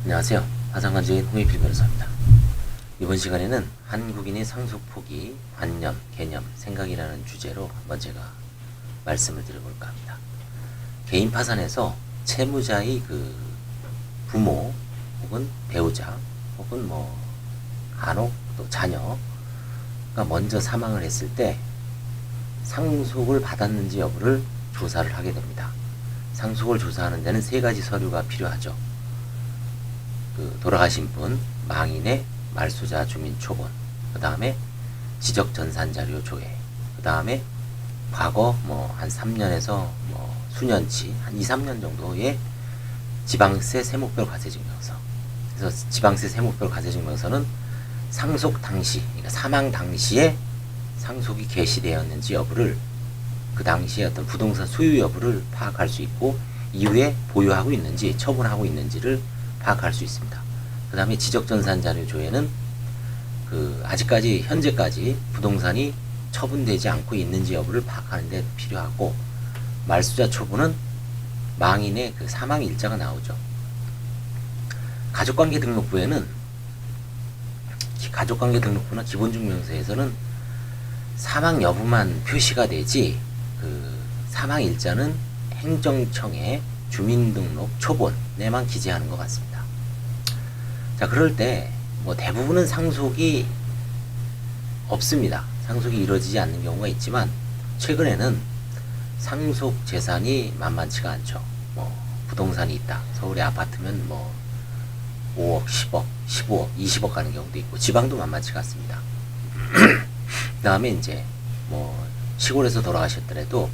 안녕하세요. 화상관적인 홍익필 변호사입니다. 이번 시간에는 한국인의 상속 포기, 관념, 개념, 생각이라는 주제로 한번 제가 말씀을 드려볼까 합니다. 개인 파산에서 채무자의 그 부모 혹은 배우자 혹은 뭐 간혹 또 자녀가 먼저 사망을 했을 때 상속을 받았는지 여부를 조사를 하게 됩니다. 상속을 조사하는 데는 세 가지 서류가 필요하죠. 돌아가신 분, 망인의 말소자 주민 초본, 그 다음에 지적 전산 자료 조회, 그 다음에 과거 한 3년에서 수년치, 한 2, 3년 정도의 지방세 세목별 과세증명서. 그래서 지방세 세목별 과세증명서는 상속 당시, 그러니까 사망 당시에 상속이 개시되었는지 여부를, 그 당시에 어떤 부동산 소유 여부를 파악할 수 있고, 이후에 보유하고 있는지 처분하고 있는지를 파악할 수 있습니다. 그 다음에 지적전산 자료 조회는 아직까지 현재까지 부동산이 처분되지 않고 있는지 여부를 파악하는 데 필요하고, 말소자 초본은 망인의 그 사망 일자가 나오죠. 가족관계 등록부에는, 가족관계 등록부나 기본증명서에서는 사망 여부만 표시가 되지 사망 일자는 행정청에 주민등록 초본에만 기재하는 것 같습니다. 자, 그럴 때 대부분은 상속이 없습니다. 상속이 이루어지지 않는 경우가 있지만, 최근에는 상속 재산이 만만치가 않죠. 부동산이 있다. 서울의 아파트면 5억, 10억, 15억, 20억 가는 경우도 있고, 지방도 만만치가 않습니다. 그 다음에 이제 시골에서 돌아가셨더라도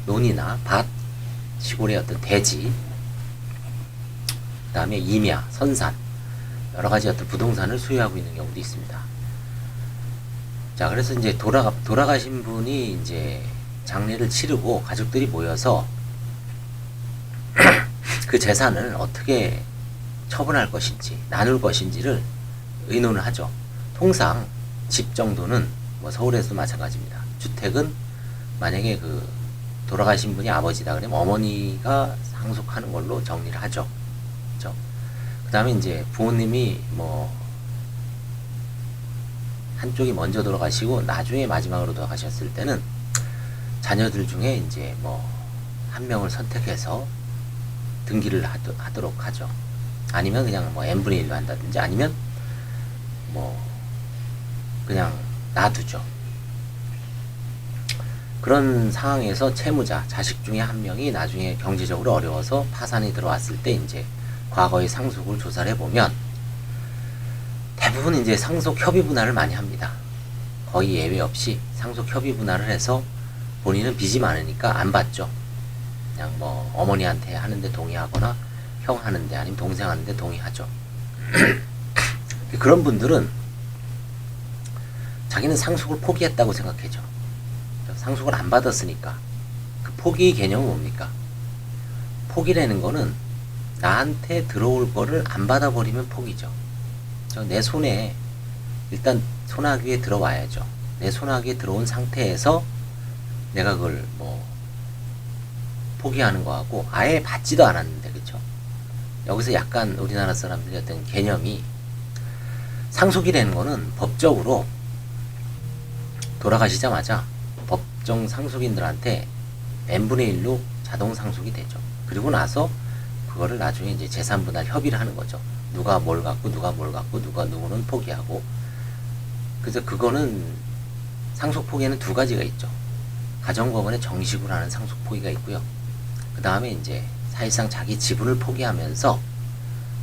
논이나 밭, 시골의 어떤 대지, 그 다음에 임야, 선산, 여러 가지 어떤 부동산을 소유하고 있는 경우도 있습니다. 자, 그래서 이제 돌아가신 분이 이제 장례를 치르고 가족들이 모여서 그 재산을 어떻게 처분할 것인지, 나눌 것인지를 의논을 하죠. 통상 집 정도는 서울에서도 마찬가지입니다. 주택은 만약에 돌아가신 분이 아버지다 그러면 어머니가 상속하는 걸로 정리를 하죠. 그렇죠? 그 다음에 이제 부모님이 한쪽이 먼저 돌아가시고 나중에 마지막으로 돌아가셨을 때는 자녀들 중에 이제 한 명을 선택해서 등기를 하도록 하죠. 아니면 그냥 n분의 1로 한다든지, 아니면 그냥 놔두죠. 그런 상황에서 채무자, 자식 중에 한 명이 나중에 경제적으로 어려워서 파산이 들어왔을 때 이제 과거의 상속을 조사를 해보면 대부분 이제 상속 협의 분할을 많이 합니다. 거의 예외 없이 상속 협의 분할을 해서 본인은 빚이 많으니까 안 받죠. 그냥 어머니한테 하는데 동의하거나 형 하는데, 아니면 동생 하는데 동의하죠. 그런 분들은 자기는 상속을 포기했다고 생각해죠. 상속을 안 받았으니까. 그 포기 개념은 뭡니까? 포기라는 거는 나한테 들어올 거를 안 받아버리면 포기죠. 내 손에 일단 손아귀에 들어와야죠. 내 손아귀에 들어온 상태에서 내가 그걸 포기하는 거하고, 아예 받지도 않았는데, 그쵸? 여기서 약간 우리나라 사람들이 어떤 개념이, 상속이라는 거는 법적으로 돌아가시자마자 법정 상속인들한테 n분의 1로 자동 상속이 되죠. 그리고 나서 그거를 나중에 이제 재산 분할 협의를 하는 거죠. 누가 뭘 갖고, 누가 뭘 갖고, 누구는 포기하고. 그래서 그거는 상속 포기에는 두 가지가 있죠. 가정법원에 정식으로 하는 상속 포기가 있고요. 그 다음에 이제 사실상 자기 지분을 포기하면서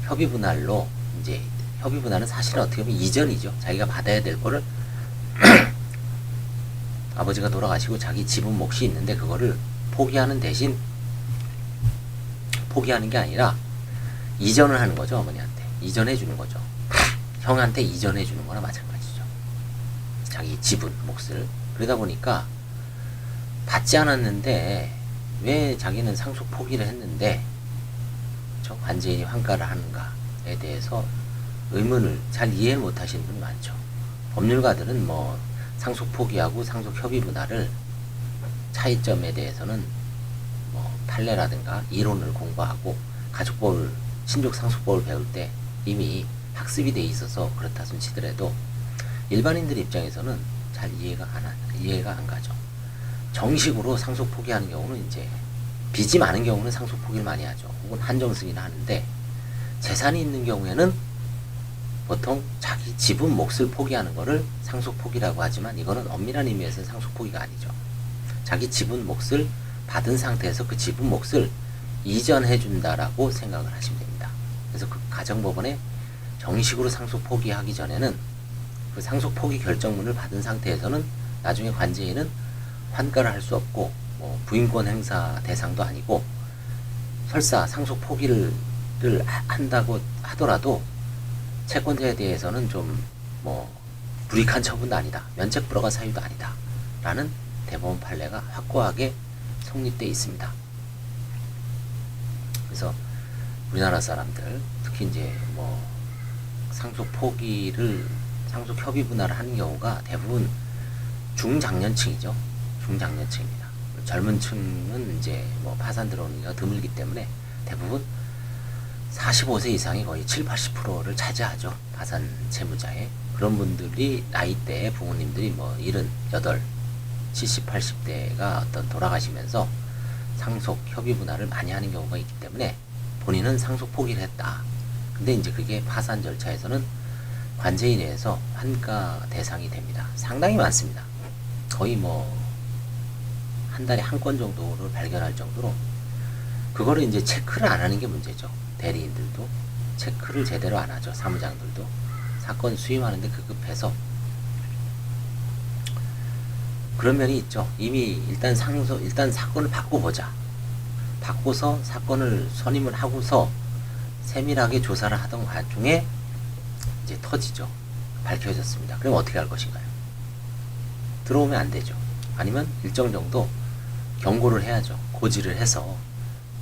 협의 분할로, 이제 협의 분할은 사실은 어떻게 보면 이전이죠. 자기가 받아야 될 거를 아버지가 돌아가시고 자기 지분 몫이 있는데 그거를 포기하는 대신, 포기하는 게 아니라 이전을 하는 거죠. 어머니한테 이전해 주는 거죠. 형한테 이전해 주는 거나 마찬가지죠. 자기 지분 몫을. 그러다 보니까 받지 않았는데 왜 자기는 상속 포기를 했는데 관제인이 환가를 하는가에 대해서 의문을 잘 이해 못 하시는 분이 많죠. 법률가들은 상속 포기하고 상속 협의 분할을 차이점에 대해서는 판례라든가 이론을 공부하고 가족법을, 신족상속법을 배울 때 이미 학습이 돼 있어서 그렇다 손 치더라도 일반인들 입장에서는 잘 이해가 안 가죠. 정식으로 상속 포기하는 경우는 이제 빚이 많은 경우는 상속 포기를 많이 하죠. 혹은 한정 승인을 하는데 재산이 있는 경우에는 보통 자기 지분 몫을 포기하는 거를 상속 포기라고 하지만 이거는 엄밀한 의미에서는 상속 포기가 아니죠. 자기 지분 몫을 받은 상태에서 그 지분 몫을 이전해 준다라고 생각을 하시면 됩니다. 그래서 그 가정법원에 정식으로 상속 포기하기 전에는 그 상속 포기 결정문을 받은 상태에서는 나중에 관제인은 환가를 할 수 없고 뭐 부인권 행사 대상도 아니고 설사 상속 포기를 한다고 하더라도 채권자에 대해서는 좀 뭐 불이익한 처분도 아니다, 면책 불허가 사유도 아니다 라는 대법원 판례가 확고하게 성립돼 있습니다. 그래서 우리나라 사람들 특히 이제 뭐 상속 협의 분할을 하는 경우가 대부분 중장년층이죠. 중장년층입니다. 젊은 층은 이제 뭐 파산 들어오는 게 드물기 때문에 대부분 45세 이상이 거의 7, 80%를 차지하죠. 파산 채무자에. 그런 분들이 나이대에 부모님들이 뭐 78, 70, 80대가 어떤 돌아가시면서 상속 협의 분할을 많이 하는 경우가 있기 때문에 본인은 상속 포기를 했다. 근데 이제 그게 파산 절차에서는 관제인에서 환가 대상이 됩니다. 상당히 많습니다. 거의 뭐 한 달에 한 건 정도를 발견할 정도로 그거를 이제 체크를 안 하는 게 문제죠. 대리인들도 체크를 제대로 안 하죠. 사무장들도 사건 수임하는데 급급해서 그런 면이 있죠. 이미 일단 사건을 바꿔보자. 바꿔서 사건을 선임을 하고서 세밀하게 조사를 하던 와중에 이제 터지죠. 밝혀졌습니다. 그럼 어떻게 할 것인가요? 들어오면 안 되죠. 아니면 일정 정도 경고를 해야죠. 고지를 해서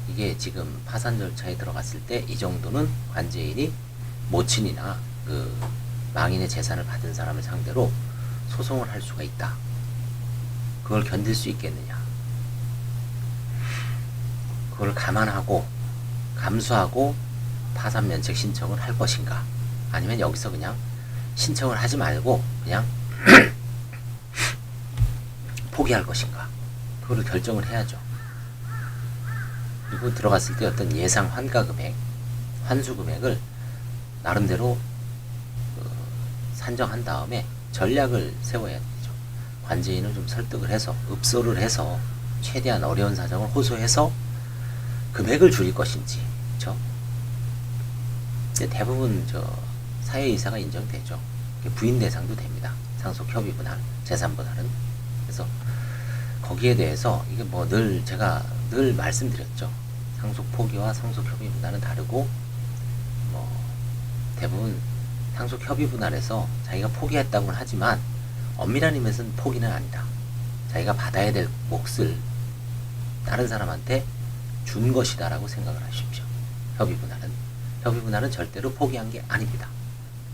이게 지금 파산 절차에 들어갔을 때 이 정도는 관제인이 모친이나 그 망인의 재산을 받은 사람을 상대로 소송을 할 수가 있다. 그걸 견딜 수 있겠느냐. 그걸 감안하고 감수하고 파산 면책 신청을 할 것인가. 아니면 여기서 그냥 신청을 하지 말고 그냥 포기할 것인가. 그거를 결정을 해야죠. 그리고 들어갔을 때 어떤 예상 환가 금액, 환수 금액을 나름대로 산정한 다음에 전략을 세워야 되죠. 관제인을 좀 설득을 해서 읍소를 해서 최대한 어려운 사정을 호소해서 금액을 줄일 것인지, 그렇죠? 근데 대부분 사회이사가 인정되죠. 부인 대상도 됩니다. 상속 협의 분할, 재산 분할은. 그래서 거기에 대해서 이게 뭐 제가 늘 말씀드렸죠. 상속 포기와 상속 협의 분할은 다르고 뭐 대부분 상속 협의 분할에서 자기가 포기했다고는 하지만 엄밀한 의미에서는 포기는 아니다. 자기가 받아야 될 몫을 다른 사람한테 준 것이다라고 생각을 하십시오. 협의 분할은 절대로 포기한 게 아닙니다.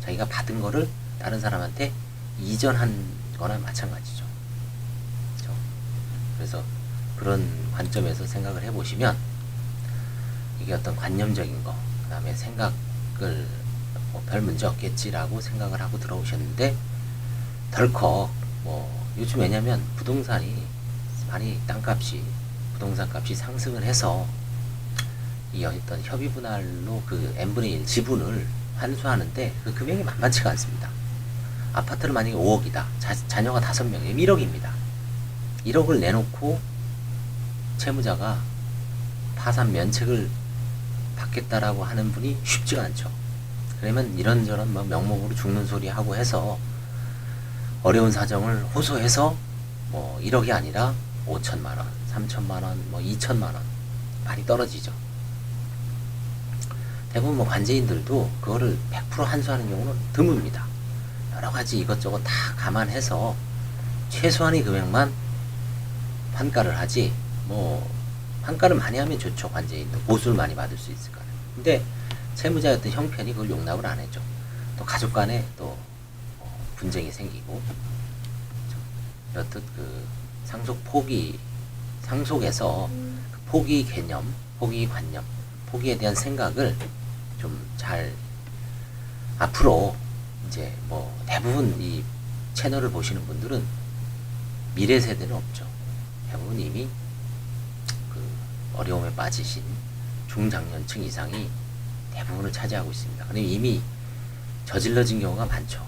자기가 받은 거를 다른 사람한테 이전한 거나 마찬가지죠. 그렇죠? 그래서 그런 관점에서 생각을 해보시면 이게 어떤 관념적인 거, 그 다음에 생각을 별 문제 없겠지라고 생각을 하고 들어오셨는데 덜컥 요즘 왜냐면 부동산이 많이 부동산 값이 상승을 해서 이 어떤 협의 분할로 그 n분의 1 지분을 환수하는데 그 금액이 만만치가 않습니다. 아파트를 만약에 5억이다. 자녀가 5명이면 1억입니다. 1억을 내놓고 채무자가 파산 면책을 받겠다라고 하는 분이 쉽지가 않죠. 그러면 이런저런 명목으로 죽는 소리 하고 해서 어려운 사정을 호소해서 1억이 아니라 5천만원, 3천만원, 2천만원 많이 떨어지죠. 대부분 관제인들도 그거를 100% 환수하는 경우는 드뭅니다. 여러 가지 이것저것 다 감안해서 최소한의 금액만 환가를 하지, 환가를 많이 하면 좋죠. 관제인도 보수를 많이 받을 수 있을 거예요. 근데 채무자의 어떤 형편이 그걸 용납을 안 해줘. 또 가족 간에 또 분쟁이 생기고, 이렇듯 그 상속에서 그 포기 개념, 포기 관념, 포기에 대한 생각을 좀 잘 앞으로 이제 뭐 대부분 이 채널을 보시는 분들은 미래 세대는 없죠. 대부분 이미 그 어려움에 빠지신 중장년층 이상이 대부분을 차지하고 있습니다. 근데 이미 저질러진 경우가 많죠.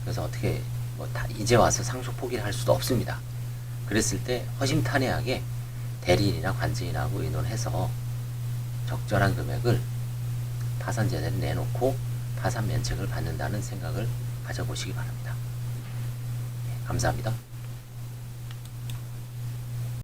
그래서 어떻게 뭐 다 이제 와서 상속 포기를 할 수도 없습니다. 그랬을 때 허심탄회하게 대리인이나 관제인하고 의논해서 적절한 금액을 파산재산을 내놓고 파산 면책을 받는다는 생각을 가져보시기 바랍니다. 네, 감사합니다.